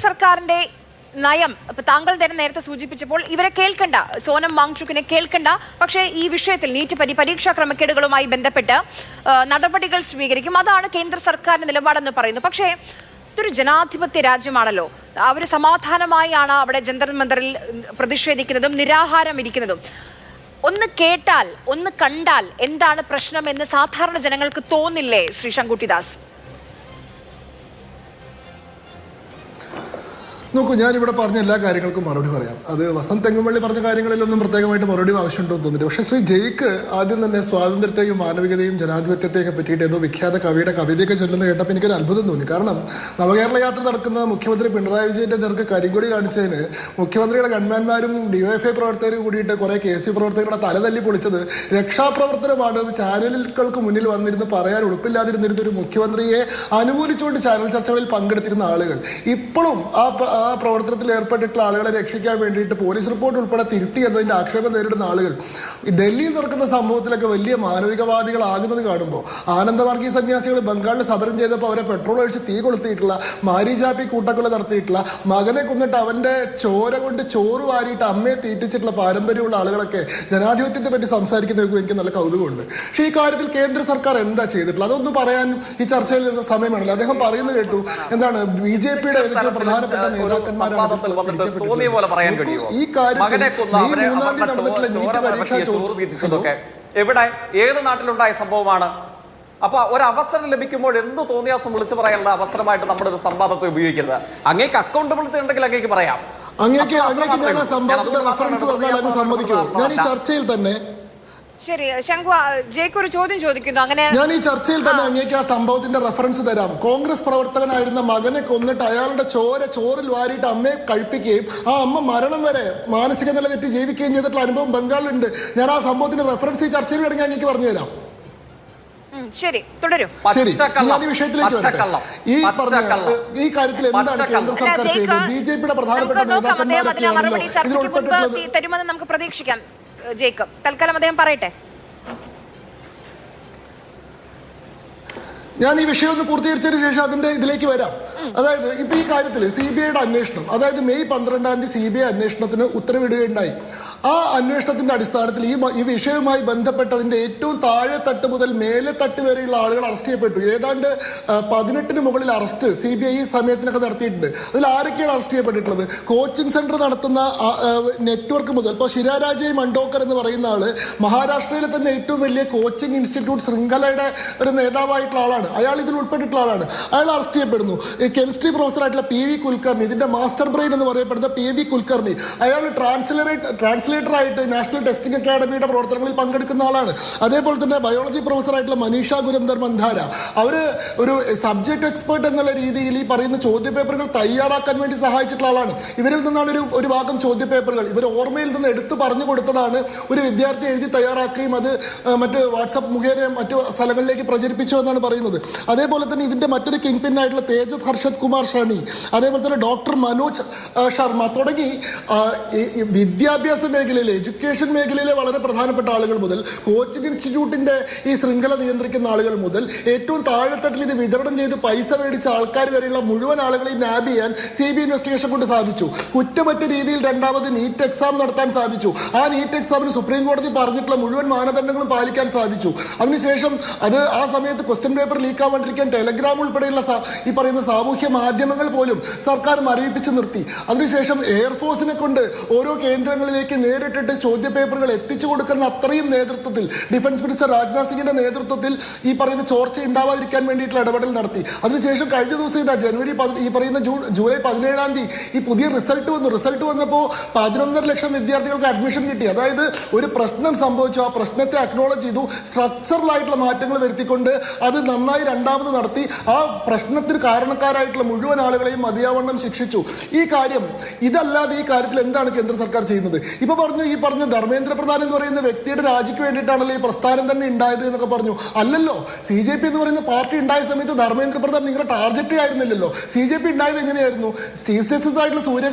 സർക്കാരിന്റെ നയം ഇപ്പൊ താങ്കൾ തന്നെ നേരത്തെ സൂചിപ്പിച്ചപ്പോൾ ഇവരെ കേൾക്കണ്ട, സോനം വാങ്ചുക്കിനെ കേൾക്കണ്ട, പക്ഷേ ഈ വിഷയത്തിൽ നീറ്റ് പരീക്ഷാ ക്രമക്കേടുകളുമായി ബന്ധപ്പെട്ട് നടപടികൾ സ്വീകരിക്കും, അതാണ് കേന്ദ്ര സർക്കാരിന്റെ നിലപാടെന്ന് പറയുന്നു. പക്ഷേ ഇതൊരു ജനാധിപത്യ രാജ്യമാണല്ലോ, അവർ സമാധാനമായാണ് അവിടെ ജന്തർ മന്ദറിൽ പ്രതിഷേധിക്കുന്നതും നിരാഹാരം ഇരിക്കുന്നതും. ഒന്ന് കേട്ടാൽ ഒന്ന് കണ്ടാൽ എന്താണ് പ്രശ്നമെന്ന് സാധാരണ ജനങ്ങൾക്ക് തോന്നില്ലേ ശ്രീ ശങ്കുട്ടിദാസ്? നോക്കൂ, ഞാനിവിടെ പറഞ്ഞ എല്ലാ കാര്യങ്ങൾക്കും മറുപടി പറയാം. അത് വസന്ത് തെങ്ങുംപള്ളി പറഞ്ഞ കാര്യങ്ങളിലൊന്നും പ്രത്യേകമായിട്ട് മറുപടി ആവശ്യമുണ്ടോ എന്ന് തോന്നില്ല. പക്ഷേ ശ്രീ ജയ്ക്ക് ആദ്യം തന്നെ സ്വാതന്ത്ര്യത്തെയും മാനവികതയും ജനാധിപത്യത്തെയൊക്കെ പറ്റിയിട്ട് ഏതോ വിഖ്യാത കവിയുടെ കവിതയൊക്കെ ചൊല്ലുന്ന കേട്ടപ്പോൾ എനിക്കൊരു അത്ഭുതം തോന്നി. കാരണം നവകേരള യാത്ര നടക്കുന്ന മുഖ്യമന്ത്രി പിണറായി വിജയന്റെ നേർക്ക് കരിങ്കൊടി കാണിച്ചതിന് മുഖ്യമന്ത്രിയുടെ ഗൺമാന്മാരും ഡിവൈഎഫ്ഐ പ്രവർത്തകരും കൂടിയിട്ട് കുറെ KSU പ്രവർത്തകരുടെ തലതല്ലി പൊളിച്ചത് രക്ഷാപ്രവർത്തനമാണ്. ചാനലുകൾക്ക് മുന്നിൽ വന്നിരുന്ന് പറയാൻ ഉറപ്പില്ലാതിരുന്നിരുന്ന ഒരു മുഖ്യമന്ത്രിയെ അനുകൂലിച്ചുകൊണ്ട് ചാനൽ ചർച്ചകളിൽ പങ്കെടുത്തിരുന്ന ആളുകൾ ഇപ്പോഴും ആ പ്രവർത്തനത്തിൽ ഏർപ്പെട്ടിട്ടുള്ള ആളുകളെ രക്ഷിക്കാൻ വേണ്ടിയിട്ട് പോലീസ് റിപ്പോർട്ട് ഉൾപ്പെടെ തിരുത്തി എന്നതിന്റെ ആക്ഷേപം നേരിടുന്ന ആളുകൾ ഡൽഹിയിൽ നടക്കുന്ന സംഭവത്തിലൊക്കെ വലിയ മാനവികവാദികളാകുന്നത് കാണുമ്പോൾ ആനന്ദമാർഗീയ സന്യാസികൾ ബംഗാളിൽ സമരം ചെയ്തപ്പോൾ അവരെ പെട്രോൾ ഒഴിച്ച് തീ കൊളുത്തിയിട്ടുള്ള, മാരിജാപ്പി കൂട്ടക്കൊല നടത്തിയിട്ടുള്ള, മകനെ കൊന്നിട്ട് അവന്റെ ചോര കൊണ്ട് ചോറ് വാരിയിട്ട് അമ്മയെ തീറ്റിച്ചിട്ടുള്ള പാരമ്പര്യമുള്ള ആളുകളൊക്കെ ജനാധിപത്യത്തെ പറ്റി സംസാരിക്കുന്നതൊക്കെ എനിക്ക് നല്ല കൗതുകമുണ്ട്. പക്ഷേ ഈ കാര്യത്തിൽ കേന്ദ്ര സർക്കാർ എന്താ ചെയ്തിട്ടുള്ളത് അതൊന്നും പറയാൻ ഈ ചർച്ചയിൽ സമയമാണല്ലോ. അദ്ദേഹം പറയുന്നത് കേട്ടു, എന്താണ് BJPയുടെ ഏതൊക്കെ പ്രധാനപ്പെട്ട സംവാദത്തിൽ വന്നിട്ട് തോന്നിയ പോലെ പറയാൻ കഴിയുമോ? മകനെ കൊന്ന എവിടെ ഏത് നാട്ടിലുണ്ടായ സംഭവമാണ്? അപ്പൊ ഒരവസരം ലഭിക്കുമ്പോൾ എന്ത് തോന്നിയാസം വിളിച്ചു പറയാനുള്ള അവസരമായിട്ട് നമ്മുടെ ഒരു സംവാദത്തെ ഉപയോഗിക്കരുത്. അങ്ങേക്ക് അക്കൗണ്ടബിലിറ്റി ഉണ്ടെങ്കിൽ അങ്ങേക്ക് പറയാം. അങ്ങേക്ക് ഞാൻ സംഭവത്തിന്റെ റഫറൻസ് തന്നാൽ അങ്ങ് സമ്മതിക്കുമോ? ഞാൻ ഈ ചർച്ചയിൽ തന്നെ ശരി, ശങ്കു ജയ്ക്ക് ഒരു ചോദ്യം ചോദിക്കുന്നു. അങ്ങനെ ഞാൻ ഈ ചർച്ചയിൽ തന്നെ അങ്ങേക്ക് ആ സംഭവത്തിന്റെ റെഫറൻസ് തരാം. കോൺഗ്രസ് പ്രവർത്തകനായിരുന്ന മകനെ കൊന്നിട്ട് അയാളുടെ ചോറിൽ വാരിയിട്ട് അമ്മയെ കഴിപ്പിക്കുകയും ആ അമ്മ മരണം വരെ മാനസിക നില തെറ്റി ജീവിക്കുകയും ചെയ്തിട്ടുള്ള അനുഭവം ബംഗാളിലുണ്ട്. ഞാൻ ആ സംഭവത്തിന്റെ റെഫറൻസ് ഈ ചർച്ചയിൽ വേണമെങ്കിൽ അങ്ങേക്ക് പറഞ്ഞു തരാം. ശരി, തുടരും. ശരി, ഞാൻ ഈ വിഷയത്തിലേക്ക് വരാം. ഈ കാര്യത്തിൽ എന്താണ് കേന്ദ്ര സർക്കാർ ചെയ്തത്? BJPയുടെ പ്രധാനപ്പെട്ട നേതാക്കന്മാരൊക്കെയാണല്ലോ ഇതിൽ ഉൾപ്പെട്ടിട്ടുള്ളത്. തരുമെന്ന് നമുക്ക് പ്രതീക്ഷിക്കാം. ജേക്കബ് തൽക്കാലം അദ്ദേഹം പറയട്ടെ. ഞാൻ ഈ വിഷയം ഒന്ന് പൂർത്തീകരിച്ചതിന് ശേഷം അതിന്റെ ഇതിലേക്ക് വരാം. അതായത് ഇപ്പൊ ഈ കാര്യത്തിൽ CBIയുടെ അന്വേഷണം, അതായത് മെയ് 12 CBI അന്വേഷണത്തിന് ഉത്തരവിടുകയുണ്ടായി. ആ അന്വേഷണത്തിന്റെ അടിസ്ഥാനത്തിൽ ഈ വിഷയവുമായി ബന്ധപ്പെട്ടതിന്റെ ഏറ്റവും താഴെ തട്ട് മുതൽ മേലെ തട്ട് വരെയുള്ള ആളുകൾ അറസ്റ്റ് ചെയ്യപ്പെട്ടു. ഏതാണ്ട് 18 മുകളിൽ അറസ്റ്റ് CBI ഈ സമയത്തിനൊക്കെ നടത്തിയിട്ടുണ്ട്. അതിൽ ആരൊക്കെയാണ് അറസ്റ്റ് ചെയ്യപ്പെട്ടിട്ടുള്ളത്? കോച്ചിങ് സെന്റർ നടത്തുന്ന നെറ്റ്വർക്ക് മുതൽ ഇപ്പോൾ ശിരാരാജയ് മണ്ടോക്കർ എന്ന് പറയുന്ന ആള് മഹാരാഷ്ട്രയിലെ തന്നെ ഏറ്റവും വലിയ കോച്ചിങ് ഇൻസ്റ്റിറ്റ്യൂട്ട് ശൃംഖലയുടെ ഒരു നേതാവായിട്ടുള്ള ആളാണ്. അയാൾ ഇതിൽ ഉൾപ്പെട്ടിട്ടുള്ള ആളാണ്. അയാൾ അറസ്റ്റ് ചെയ്യപ്പെടുന്നു. കെമിസ്ട്രി പ്രൊഫസറായിട്ടുള്ള PV കുൽക്കർണി, ഇതിന്റെ മാസ്റ്റർ ബ്രെയിൻ എന്ന് പറയപ്പെടുന്ന PV കുൽക്കർണി, അയാൾ ട്രാൻസ്ലേറ്ററായിട്ട് നാഷണൽ ടെസ്റ്റിംഗ് അക്കാഡമിയുടെ പ്രവർത്തനങ്ങളിൽ പങ്കെടുക്കുന്ന ആളാണ്. അതേപോലെ തന്നെ ബയോളജി പ്രൊഫസറായിട്ടുള്ള മനീഷ ഗുരന്ദർ മന്ധാര, അവര് ഒരു സബ്ജക്ട് എക്സ്പേർട്ട് എന്നുള്ള രീതിയിൽ ഈ പറയുന്ന ചോദ്യപേപ്പറുകൾ തയ്യാറാക്കാൻ വേണ്ടി സഹായിച്ചിട്ടുള്ള ആളാണ്. ഇവരിൽ നിന്നാണ് ഒരു ഭാഗം ചോദ്യപേപ്പറുകൾ ഇവർ ഓർമ്മയിൽ നിന്ന് എടുത്തു പറഞ്ഞു കൊടുത്തതാണ് ഒരു വിദ്യാർത്ഥി എഴുതി തയ്യാറാക്കുകയും അത് മറ്റ് വാട്സപ്പ് മുഖേന മറ്റു സ്ഥലങ്ങളിലേക്ക് പ്രചരിപ്പിച്ചു എന്നാണ് പറയുന്നത്. അതേപോലെ തന്നെ ഇതിന്റെ മറ്റൊരു കിങ് പിൻ ആയിട്ടുള്ള തേജസ് ഹർഷത് കുമാർ ഷാനി, അതേപോലെ തന്നെ ഡോക്ടർ മനോജ് ശർമ്മ തുടങ്ങി വിദ്യാഭ്യാസ മേഖലയിലെ, എഡ്യൂക്കേഷൻ മേഖലയിലെ വളരെ പ്രധാനപ്പെട്ട ആളുകൾ മുതൽ കോച്ചിങ് ഇൻസ്റ്റിറ്റ്യൂട്ടിന്റെ ഈ ശൃംഖല നിയന്ത്രിക്കുന്ന ആളുകൾ മുതൽ ഏറ്റവും താഴെത്തട്ടിൽ ഇത് വിതരണം ചെയ്ത് പൈസ മേടിച്ച ആൾക്കാർ വരെയുള്ള മുഴുവൻ ആളുകളെയും നാബ് ചെയ്യാൻ CBI ഇൻവെസ്റ്റിഗേഷൻ കൊണ്ട് സാധിച്ചു. കുറ്റമറ്റ രീതിയിൽ രണ്ടാമത് നീറ്റ് എക്സാം നടത്താൻ സാധിച്ചു. ആ നീറ്റ് എക്സാമിന് സുപ്രീം കോടതി പറഞ്ഞിട്ടുള്ള മുഴുവൻ മാനദണ്ഡങ്ങളും പാലിക്കാൻ സാധിച്ചു. അതിനുശേഷം അത് ആ സമയത്ത് ക്വസ്റ്റ്യൻ പേപ്പർ ലീക്കാവാണ്ടിരിക്കാൻ ടെലഗ്രാം ഉൾപ്പെടെയുള്ള ഈ പറയുന്ന സാമൂഹ്യ മാധ്യമങ്ങൾ പോലും സർക്കാർ മരവിപ്പിച്ച് നിർത്തി. അതിനുശേഷം എയർഫോഴ്സിനെ കൊണ്ട് ഓരോ കേന്ദ്രങ്ങളിലേക്ക് നേരിട്ടിട്ട് ചോദ്യപേപ്പറുകൾ എത്തിച്ചു കൊടുക്കുന്ന അത്രയും നേതൃത്വത്തിൽ ഡിഫൻസ് മിനിസ്റ്റർ രാജ്നാഥ് സിംഗിന്റെ നേതൃത്വത്തിൽ ഈ പറയുന്ന ചോർച്ച ഉണ്ടാവാതിരിക്കാൻ വേണ്ടിയിട്ടുള്ള ഇടപെടൽ നടത്തി. അതിനുശേഷം കഴിഞ്ഞ ദിവസം ഇതാ ജൂലൈ 17 ഈ പുതിയ റിസൾട്ട് വന്നു. റിസൾട്ട് വന്നപ്പോൾ 11.5 ലക്ഷം വിദ്യാർത്ഥികൾക്ക് അഡ്മിഷൻ കിട്ടി. അതായത് ഒരു പ്രശ്നം സംഭവിച്ചു, ആ പ്രശ്നത്തെ അക്നോളജ് ചെയ്തു, സ്ട്രക്ചറലായിട്ടുള്ള മാറ്റങ്ങൾ വരുത്തിക്കൊണ്ട് അത് നന്നായി രണ്ടാമത് നടത്തി ആ പ്രശ്നത്തിന് കാരണക്കാരായിട്ടുള്ള മുഴുവൻ ആളുകളെയും മതിയാവണ്ണം ശിക്ഷിച്ചു. ഈ കാര്യം ഇതല്ലാതെ ഈ കാര്യത്തിൽ എന്താണ് കേന്ദ്ര സർക്കാർ ചെയ്യുന്നത്? ഇപ്പൊ പറഞ്ഞു ഈ പറഞ്ഞ ധർമ്മേന്ദ്ര പ്രധാൻ എന്ന് പറയുന്ന വ്യക്തിയുടെ രാജിക്ക് വേണ്ടിയിട്ടാണല്ലോ ഈ പ്രസ്ഥാനം തന്നെ ഉണ്ടായത് എന്നൊക്കെ പറഞ്ഞു. അല്ലല്ലോ, CJP എന്ന് പറയുന്ന പാർട്ടി ഉണ്ടായ സമയത്ത് ധർമ്മേന്ദ്ര പ്രധാൻ നിങ്ങളുടെ ടാർഗറ്റ് ആയിരുന്നില്ലല്ലോ. CJP ഉണ്ടായത് എങ്ങനെയായിരുന്നു? ചീഫ് ജസ്റ്റിസ് ആയിട്ടുള്ള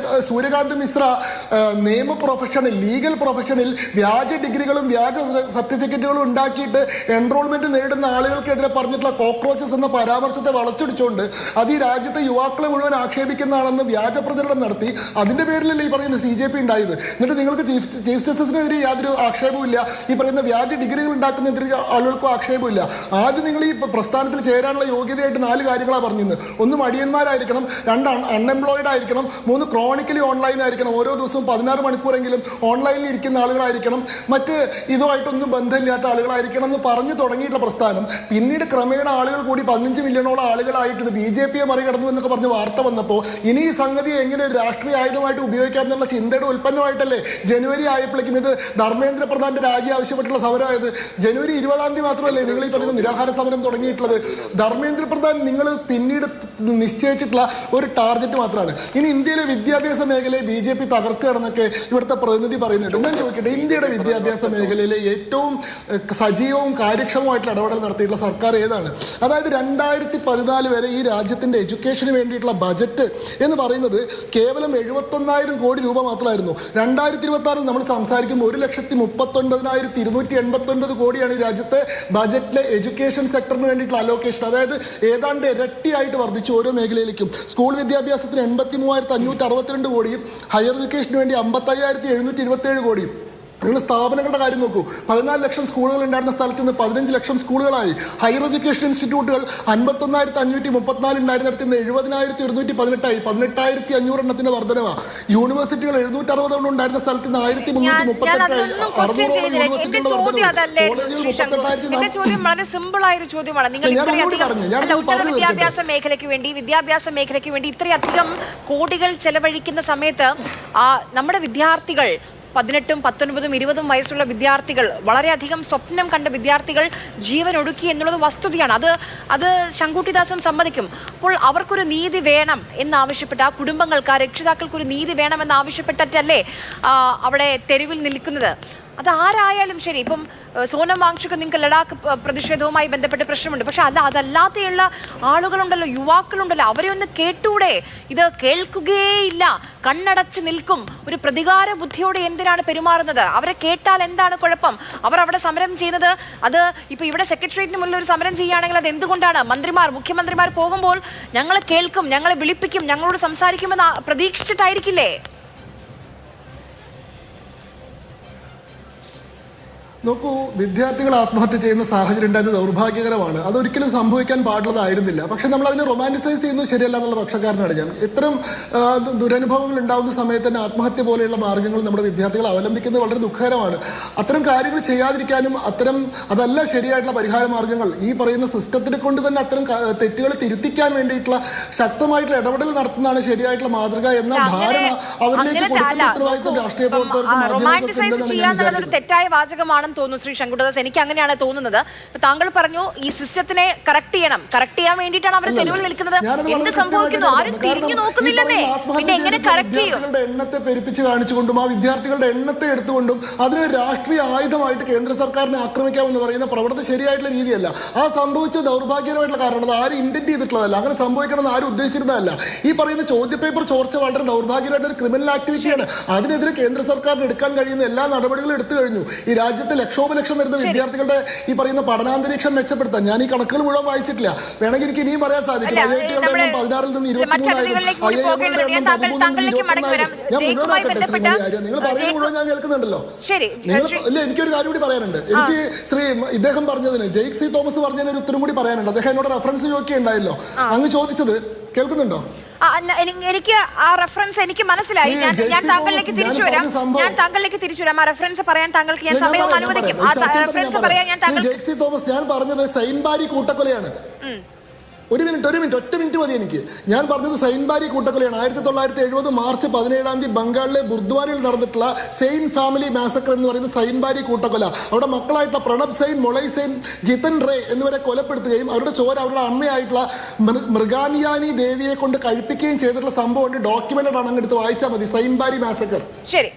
സൂര്യകാന്ത് മിശ്ര നിയമ പ്രൊഫഷനിൽ, ലീഗൽ പ്രൊഫഷനിൽ വ്യാജ ഡിഗ്രികളും വ്യാജ സർട്ടിഫിക്കറ്റുകളും ഉണ്ടാക്കിയിട്ട് എൻറോൾമെന്റ് നേടുന്ന ആളുകൾക്കെതിരെ പറഞ്ഞിട്ടുള്ള കോക്രോച്ചസ് എന്ന പരാമർശത്തെ വളച്ചൊടിച്ചുകൊണ്ട് അത് ഈ രാജ്യത്തെ യുവാക്കളെ മുഴുവൻ ആക്ഷേപിക്കുന്നതാണെന്ന് വ്യാജ പ്രചരണം നടത്തി. അതിന്റെ പേരിലല്ലേ ഈ പറയുന്ന CJP ഉണ്ടായത്. എന്നിട്ട് നിങ്ങൾക്ക് ചീഫ് ജസ്റ്റിസിനെതിരെ യാതൊരു ആക്ഷേപവും ഇല്ല, ഈ പറയുന്ന വ്യാജ ഡിഗ്രികൾ ഉണ്ടാക്കുന്നതിനെതിരെ ആളുകൾക്കും ആക്ഷേപമില്ല. ആദ്യം നിങ്ങൾ ഈ പ്രസ്ഥാനത്തിൽ ചേരാനുള്ള യോഗ്യതയായിട്ട് 4 കാര്യങ്ങളാണ് പറഞ്ഞിരുന്നത്. 1 മടിയന്മാരായിരിക്കണം, 2 അൺഎംപ്ലോയിഡ് ആയിരിക്കണം, 3 ക്രോണിക്കലി ഓൺലൈൻ ആയിരിക്കണം, ഓരോ ദിവസവും 16 മണിക്കൂറെങ്കിലും ഓൺലൈനിൽ ഇരിക്കുന്ന ആളുകളായിരിക്കണം, മറ്റ് ഇതുമായിട്ടൊന്നും ബന്ധമില്ലാത്ത ആളുകളായിരിക്കണം എന്ന് പറഞ്ഞു തുടങ്ങിയിട്ടുള്ള പ്രസ്ഥാനം പിന്നീട് ക്രമേണ ആളുകൾ കൂടി 15 മില്യണോളം ആളുകളായിട്ട് ഇത് BJP മറികടന്നു എന്നൊക്കെ പറഞ്ഞ് വാർത്ത വന്നപ്പോൾ ഇനി ഈ സംഗതി എങ്ങനെ ഒരു രാഷ്ട്രീയ ആയുധമായിട്ട് ഉപയോഗിക്കാം എന്നുള്ള ചിന്തയുടെ ഉൽപ്പന്നമായിട്ടല്ലേ ജനുവരി ആയപ്പോഴേക്കും ഇത് ധർമ്മേന്ദ്ര പ്രധാന്റെ രാജി ആവശ്യപ്പെട്ടുള്ള സമരമായത്. ജനുവരി 20-ാം തീയതി മാത്രമല്ലേ നിങ്ങൾ ഈ പറയുന്ന നിരാഹാര സമരം തുടങ്ങിയിട്ടുള്ളത്. ധർമ്മേന്ദ്ര പ്രധാൻ നിങ്ങൾ പിന്നീട് നിശ്ചയിച്ചിട്ടുള്ള ഒരു ടാർഗറ്റ് മാത്രമാണ്. ഇനി ഇന്ത്യയിലെ വിദ്യാഭ്യാസ മേഖലയെ BJP തകർക്കുകയാണെന്നൊക്കെ ഇവിടുത്തെ പ്രതിനിധി പറയുന്നുണ്ട്. ഞാൻ ചോദിക്കട്ടെ, ഇന്ത്യയുടെ വിദ്യാഭ്യാസ മേഖലയിലെ ഏറ്റവും സജീവവും കാര്യക്ഷമമായിട്ടുള്ള ഇടപെടൽ നടത്തിയിട്ടുള്ള സർക്കാർ ഏതാണ്? അതായത് 2014 വരെ ഈ രാജ്യത്തിന്റെ എഡ്യൂക്കേഷന് വേണ്ടിയിട്ടുള്ള ബജറ്റ് എന്ന് പറയുന്നത് കേവലം 71,000 കോടി രൂപ മാത്രമായിരുന്നു. 2026 നമ്മൾ സംസാരിക്കുമ്പോൾ 1,39,289 കോടിയാണ് ഈ രാജ്യത്തെ ബജറ്റിലെ എഡ്യൂക്കേഷൻ സെക്ടറിന് വേണ്ടിയിട്ടുള്ള അലോക്കേഷൻ. അതായത് ഏതാണ്ട് ഇരട്ടിയായിട്ട് വർദ്ധിച്ചു ഓരോ മേഖലയിലേക്കും. സ്കൂൾ വിദ്യാഭ്യാസത്തിന് 83,562 കോടിയും ഹയർ എഡ്യൂക്കേഷന് വേണ്ടി 55,727 കോടിയും. നിങ്ങൾ സ്ഥാപനങ്ങളുടെ കാര്യം നോക്കൂ. 14 ലക്ഷം സ്കൂളുകൾ ഉണ്ടായിരുന്ന സ്ഥലത്ത് നിന്ന് 15 ലക്ഷം സ്കൂളുകളായി. ഹയർ എഡ്യൂക്കേഷൻ ഇൻസ്റ്റിറ്റ്യൂട്ടുകൾ 51,534 ഉണ്ടായിരുന്നിടത്ത് നിന്ന് 70,118 18,500 എണ്ണത്തിന്റെ വർധനവാണ്. യൂണിവേഴ്സിറ്റികൾ 760 എണ്ണം ഉണ്ടായിരുന്ന സ്ഥലത്ത് നിന്ന് 1,338 യൂണിവേഴ്സിറ്റികളുടെ വർധനവ്. കോളേജുകൾ 38,000. വിദ്യാഭ്യാസ മേഖലയ്ക്ക് വേണ്ടി ഇത്രയധികം കോടികൾ ചെലവഴിക്കുന്ന സമയത്ത് നമ്മുടെ വിദ്യാർത്ഥികൾ 18, 19, 20 വയസ്സുള്ള വിദ്യാർത്ഥികൾ, വളരെയധികം സ്വപ്നം കണ്ട വിദ്യാർത്ഥികൾ ജീവൻ ഒടുക്കി എന്നുള്ളത് വസ്തുതയാണ്. അത് ശങ്കുട്ടിദാസൻ സമ്മതിക്കും. അപ്പോൾ അവർക്കൊരു നീതി വേണം എന്നാവശ്യപ്പെട്ട ആ കുടുംബങ്ങൾക്ക്, ആ രക്ഷിതാക്കൾക്കൊരു നീതി വേണം എന്നാവശ്യപ്പെട്ടിട്ടല്ലേ അവിടെ തെരുവിൽ നിൽക്കുന്നത്. അത് ആരായാലും ശരി. ഇപ്പം സോനം വാങ്ചുക്ക് നിങ്ങൾക്ക് ലഡാക്ക് പ്രതിഷേധവുമായി ബന്ധപ്പെട്ട് പ്രശ്നമുണ്ട്, പക്ഷെ അതല്ലാതെയുള്ള ആളുകളുണ്ടല്ലോ, യുവാക്കളുണ്ടല്ലോ, അവരെ ഒന്ന് കേട്ടൂടെ? ഇത് കേൾക്കുകയേയില്ല, കണ്ണടച്ച് നിൽക്കും. ഒരു പ്രതികാര ബുദ്ധിയോടെ എന്തിനാണ് പെരുമാറുന്നത്? അവരെ കേട്ടാൽ എന്താണ് കുഴപ്പം? അവർ അവിടെ സമരം ചെയ്യുന്നത്, അത് ഇപ്പൊ ഇവിടെ സെക്രട്ടേറിയറ്റിന് മുന്നിൽ ഒരു സമരം ചെയ്യുകയാണെങ്കിൽ അത് എന്തുകൊണ്ടാണ്? മുഖ്യമന്ത്രിമാർ പോകുമ്പോൾ ഞങ്ങളെ കേൾക്കും, ഞങ്ങളെ വിളിപ്പിക്കും, ഞങ്ങളോട് സംസാരിക്കുമെന്ന് പ്രതീക്ഷിച്ചിട്ടായിരിക്കില്ലേ? നോക്കൂ, വിദ്യാർത്ഥികൾ ആത്മഹത്യ ചെയ്യുന്ന സാഹചര്യം ഉണ്ടായത് ദൗർഭാഗ്യകരമാണ്. അതൊരിക്കലും സംഭവിക്കാൻ പാടുള്ളതായിരുന്നില്ല. പക്ഷെ നമ്മൾ അതിനെ റൊമാൻറ്റിസൈസ് ചെയ്യുന്നത് ശരിയല്ല എന്നുള്ള പക്ഷക്കാരനാണ് ഞാൻ. ഇത്തരം ദുരനുഭവങ്ങൾ ഉണ്ടാകുന്ന സമയത്ത് തന്നെ ആത്മഹത്യ പോലെയുള്ള മാർഗ്ഗങ്ങൾ നമ്മുടെ വിദ്യാർത്ഥികൾ അവലംബിക്കുന്നത് വളരെ ദുഃഖകരമാണ്. അത്തരം കാര്യങ്ങൾ ചെയ്യാതിരിക്കാനും അതല്ല ശരിയായിട്ടുള്ള പരിഹാര മാർഗ്ഗങ്ങൾ. ഈ പറയുന്ന സിസ്റ്റത്തിനെ കൊണ്ട് തന്നെ അത്തരം തെറ്റുകൾ തിരുത്തിക്കാൻ വേണ്ടിയിട്ടുള്ള ശക്തമായിട്ടുള്ള ഇടപെടൽ നടത്തുന്നതാണ് ശരിയായിട്ടുള്ള മാതൃക എന്ന ധാരണ അവരിലേക്ക് കൊടുക്കുന്ന ഉത്തരവാദിത്വം രാഷ്ട്രീയ പ്രവർത്തകർക്കും മാധ്യമങ്ങൾക്കും തെറ്റായ വാചകമാണ് തോന്നുന്നു ശ്രീ ശങ്കുട്ടിദാസ്. എനിക്ക് അങ്ങനെയാണ് തോന്നുന്നത്. താങ്കൾ പറഞ്ഞു ഈ സിസ്റ്റത്തിനെ കറക്റ്റ് ചെയ്യാൻ വേണ്ടിയിട്ടാണ് അവർ തെരുവിൽ നിൽക്കുന്നത്. എന്ത് സംഭവിക്കുന്നു? ആരും തിരിഞ്ഞു നോക്കുന്നില്ലെന്നേ. പിന്നെ എങ്ങനെ കറക്റ്റ് ചെയ്യും? എണ്ണത്തെ പെരുപ്പിച്ച് കാണിച്ചുകൊണ്ടും ആ വിദ്യാർത്ഥികളുടെ എണ്ണത്തെ എടുത്തുകൊണ്ടും അതിനൊരു രാഷ്ട്രീയ ആയുധമായിട്ട് കേന്ദ്ര സർക്കാരിനെ ആക്രമിക്കാമെന്ന് പറയുന്ന പ്രവണത ശരിയായിട്ടുള്ള രീതിയല്ല. ആ സംഭവിച്ച ദൗർഭാഗ്യകരമായിട്ടുള്ള കാരണം അത് ആരും ഇന്റന്റ് ചെയ്തിട്ടുള്ളതല്ല, അങ്ങനെ സംഭവിക്കണമെന്ന് ആരും ഉദ്ദേശിച്ചിരുന്നതല്ല. ഈ പറയുന്ന ചോദ്യപേപ്പർ ചോർച്ച വളരെ ദൗർഭാഗ്യമായിട്ടുള്ള ഒരു ക്രിമിനൽ ആക്ടിവിറ്റിയാണ്. അതിനെതിരെ കേന്ദ്ര സർക്കാരിന് എടുക്കാൻ കഴിയുന്ന എല്ലാ നടപടികളും എടുത്തു കഴിഞ്ഞു. ഈ രാജ്യത്തെ ലക്ഷോപലക്ഷം വരുന്ന വിദ്യാർത്ഥികളുടെ ഈ പറയുന്ന പഠനാന്തരീക്ഷം മെച്ചപ്പെടുത്താൻ ഞാൻ ഈ കണക്കുകൾ മുഴുവൻ വായിച്ചിട്ടില്ല. വേണമെങ്കിൽ എനിക്ക് ഇനിയും പറയാൻ സാധിക്കും. IIT-കളുടെ എണ്ണം 16-ൽ നിന്ന് 23,000, IIM-കളുടെ എണ്ണം 13-ൽ നിന്ന് 21,000. ഞാൻ മുഴുവനാക്കട്ടെ ശ്രീമതി ആര്യ, നിങ്ങൾ പറയുന്നത് മുഴുവൻ ഞാൻ കേൾക്കുന്നുണ്ടല്ലോ. ഇല്ല, എനിക്കൊരു കാര്യം കൂടി പറയാനുണ്ട്. എനിക്ക് ഇദ്ദേഹം പറഞ്ഞതിന് ജെയ്ക് സി തോമസ് പറഞ്ഞതിന് ഒരു ഉത്തരം കൂടി പറയാനുണ്ട്. അദ്ദേഹം എന്നോട് റെഫറൻസ് ചോദിക്കുകയുണ്ടായല്ലോ, അങ്ങ് ചോദിച്ചത് കേൾക്കുന്നുണ്ടോ? എനിക്ക് ആ റെഫറൻസ് എനിക്ക് മനസ്സിലായി. ഞാൻ താങ്കളിലേക്ക് തിരിച്ചു വരാം. ആ റെഫറൻസ് പറയാൻ താങ്കൾക്ക് ഞാൻ സമയം അനുവദിക്കും. ആ റെഫറൻസ് പറയാൻ ഞാൻ ജെയ്ക് സി തോമസ് ഞാൻ പറഞ്ഞത് സൈൻബാരി കൂട്ടക്കൊലയാണ്. ഒറ്റ മിനിറ്റ് മതി എനിക്ക്. ഞാൻ പറഞ്ഞത് സൈൻബാരി കൂട്ടക്കൊലയാണ്. 1970 മാർച്ച് 17 ബംഗാളിലെ ബുർദ്വാരയിൽ നടന്നിട്ടുള്ള സെയിൻ ഫാമിലി മാസക്കർ എന്ന് പറയുന്ന സൈൻബാരി കൂട്ടക്കൊല. അവിടെ മക്കളായിട്ടുള്ള പ്രണബ് സെയിൻ, മൊളയ് സെയിൻ, ജിതൻ റേ എന്നിവരെ കൊലപ്പെടുത്തുകയും അവരുടെ ചോര അവരുടെ അമ്മയായിട്ടുള്ള മൃഗാനിയാനി ദേവിയെ കൊണ്ട് കഴിപ്പിക്കുകയും ചെയ്തിട്ടുള്ള സംഭവം ഡോക്യുമെന്റഡ് ആണ്. അങ്ങെടുത്ത് വായിച്ചാൽ മതി. സൈൻബാരി മാസക്കർ. ശരി.